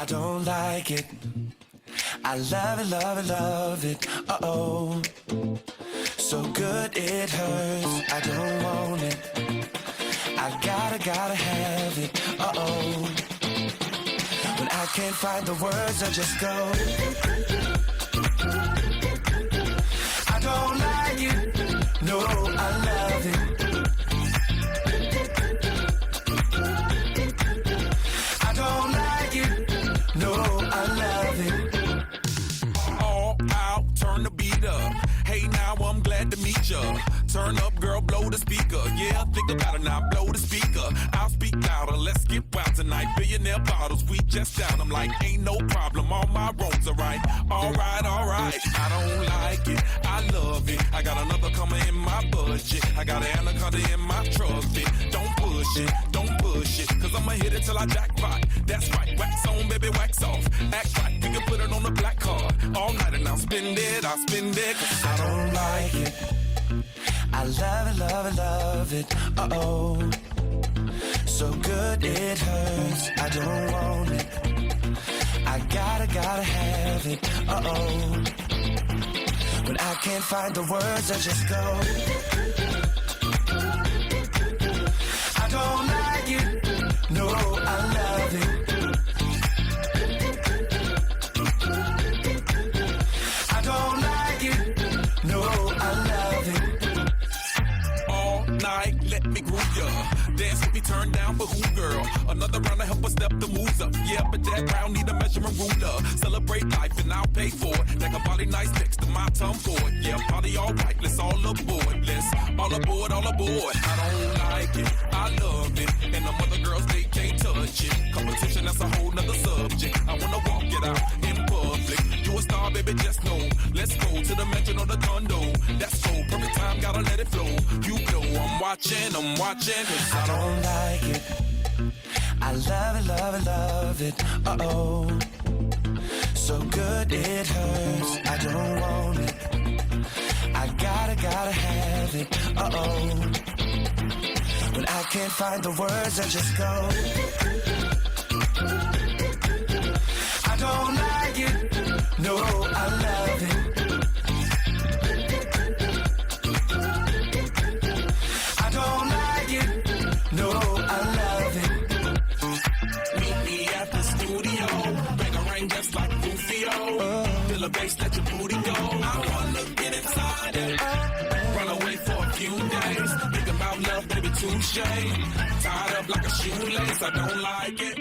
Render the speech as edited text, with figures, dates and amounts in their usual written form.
don't like it. I love it, love it, love it. Uh-oh. So good it hurts. I don't want it. I gotta have it. Uh-oh. When I can't find the words, I just go. I don't like it. No, I love it. I don't like it. No, I love it. All out, turn the beat up. Hey, now I'm glad to meet ya. Turn up, girl, blow the speaker. Yeah, think about it now, blow the speaker. I'll speak louder, let's get wild tonight. Billionaire bottles, we just down. I'm like, ain't no problem, all my roads are right. Alright, alright, I don't like it, I love it. I got another coming in my budget. I got an anaconda in my trusty. Don't push it, cause I'ma hit it till I jackpot. That's right, wax on, baby, wax off. Act right, we can put it on the black card. All night and I'll spend it, cause I don't like it. I love it, love it, love it. Uh-oh. So good it hurts. I don't want it. I gotta have it. Uh-oh. When I can't find the words, I just go. I don't like it. No, I love it. I don't like it. No, I love it. All night, let me groove ya. Dance with me, turn down for who, girl? Another round to help us step the moves up. Yeah, but that round need a measuring ruler. Celebrate life and I'll pay for it. Like a body nice next to my tongue for it. Yeah, party all right, let's all aboard. Let's all aboard, all aboard. I don't like it, I love it. And the other girls, they can't touch it. Competition, that's a whole nother subject. I wanna walk it out in public. You a star, baby, just know. Let's go to the mansion or the condo. That's so perfect time, gotta let it flow. You know I'm watching, cause I don't like it. I love it, love it, love it. Uh-oh. So good it hurts. I don't want it. I gotta have it. Uh-oh. When I can't find the words, I just go. I don't like it. No, I love it. I don't like it. No, I love it. meet me at the studio. Bang a ring just like Rufio. Feel the bass, let your booty go. I wanna get inside it. Run away for a few days. Think about love, baby, touche. Tied up like a shoelace. I don't like it.